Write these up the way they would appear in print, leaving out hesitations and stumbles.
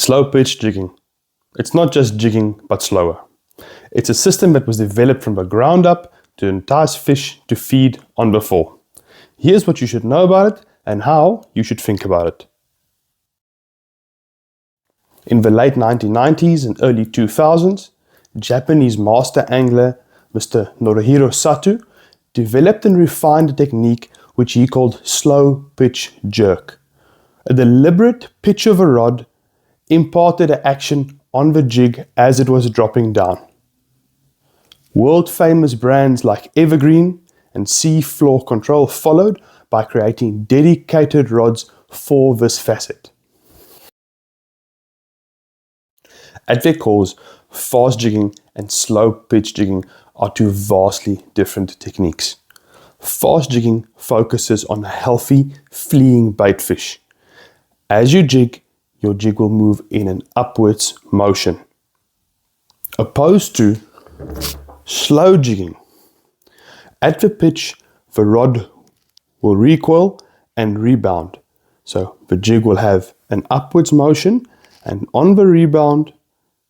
Slow pitch jigging. It's not just jigging, but slower. It's a system that was developed from the ground up to entice fish to feed on before. Here's what you should know about it and how you should think about it. In the late 1990s and early 2000s, Japanese master angler Mr. Norihiro Sato developed and refined a technique which he called slow pitch jerk. A deliberate pitch of a rod imparted an action on the jig as it was dropping down. World famous brands like Evergreen and Sea Floor Control followed by creating dedicated rods for this facet. At their cores, fast jigging and slow pitch jigging are two vastly different techniques. Fast jigging focuses on a healthy, fleeing baitfish. As you jig, your jig will move in an upwards motion. Opposed to slow jigging. At the pitch, the rod will recoil and rebound. So the jig will have an upwards motion, and on the rebound,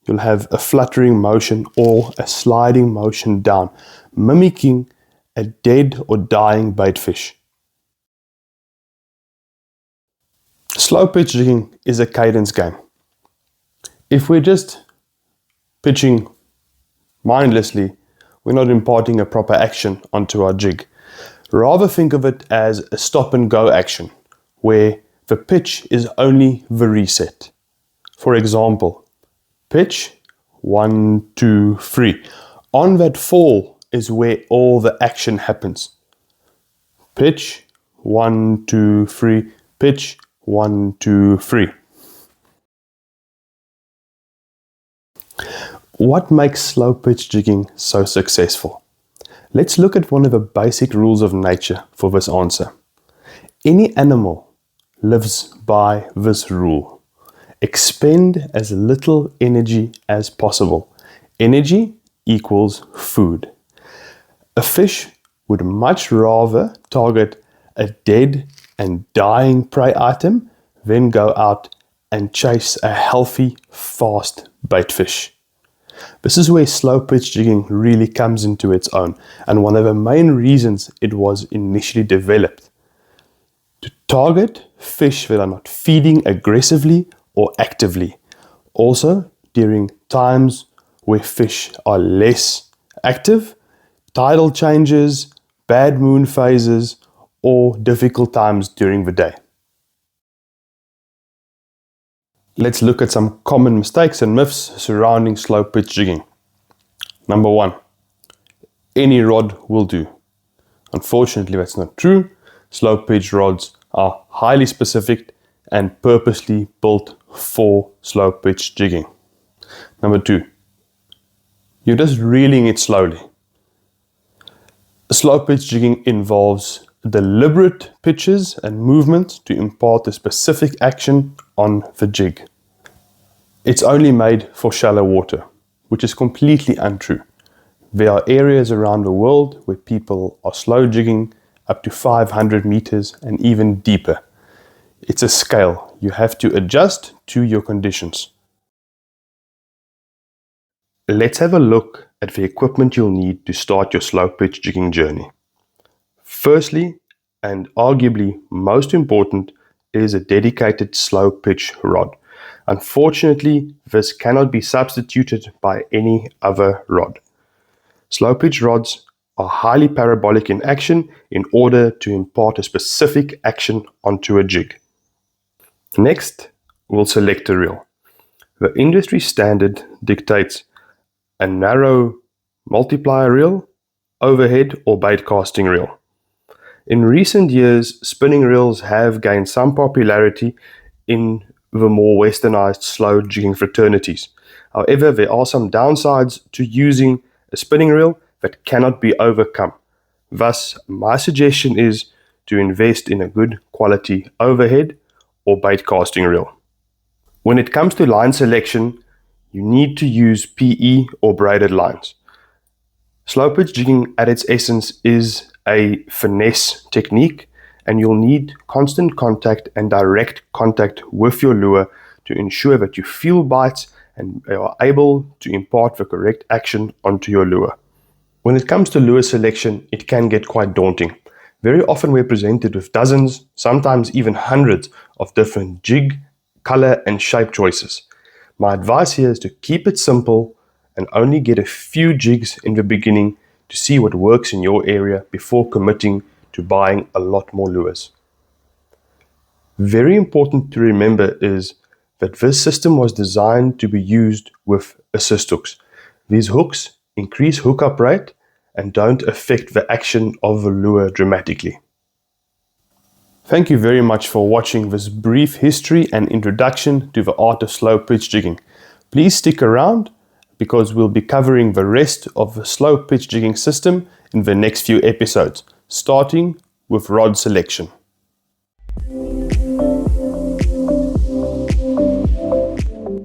you'll have a fluttering motion or a sliding motion down, mimicking a dead or dying baitfish. Slow pitch jigging is a cadence game. If we're just pitching mindlessly, we're not imparting a proper action onto our jig. Rather think of it as a stop and go action, where the pitch is only the reset. For example, pitch 1, 2, 3. On that fall is where all the action happens. Pitch 1, 2, 3. Pitch 1, 2, 3. What makes slow pitch jigging so successful? Let's look at one of the basic rules of nature for this answer. Any animal lives by this rule. Expend as little energy as possible. Energy equals food. A fish would much rather target a dead and dying prey item than go out and chase a healthy, fast baitfish. This is where slow pitch jigging really comes into its own, and one of the main reasons it was initially developed. To target fish that are not feeding aggressively or actively. Also, during times where fish are less active, tidal changes, bad moon phases, or difficult times during the day. Let's look at some common mistakes and myths surrounding slow pitch jigging. Number 1, any rod will do. Unfortunately, that's not true. Slow pitch rods are highly specific and purposely built for slow pitch jigging. Number 2, you're just reeling it slowly. Slow pitch jigging involves deliberate pitches and movement to impart a specific action on the jig. It's only made for shallow water, which is completely untrue. There are areas around the world where people are slow jigging up to 500 meters and even deeper. It's a scale. You have to adjust to your conditions. Let's have a look at the equipment you'll need to start your slow pitch jigging journey. Firstly, and arguably most important, is a dedicated slow pitch rod. Unfortunately, this cannot be substituted by any other rod. Slow pitch rods are highly parabolic in action in order to impart a specific action onto a jig. Next, we'll select a reel. The industry standard dictates a narrow multiplier reel, overhead or bait casting reel. In recent years, spinning reels have gained some popularity in the more westernized slow jigging fraternities. However, there are some downsides to using a spinning reel that cannot be overcome. Thus, my suggestion is to invest in a good quality overhead or bait casting reel. When it comes to line selection, you need to use PE or braided lines. Slow pitch jigging at its essence is a finesse technique, and you'll need constant contact and direct contact with your lure to ensure that you feel bites and are able to impart the correct action onto your lure. When it comes to lure selection, it can get quite daunting. Very often we're presented with dozens, sometimes even hundreds of different jig, color and shape choices. My advice here is to keep it simple and only get a few jigs in the beginning to see what works in your area before committing to buying a lot more lures. Very important to remember is that this system was designed to be used with assist hooks. These hooks increase hookup rate and don't affect the action of the lure dramatically. Thank you very much for watching this brief history and introduction to the art of slow pitch jigging. Please stick around because we'll be covering the rest of the slow pitch jigging system in the next few episodes, starting with rod selection.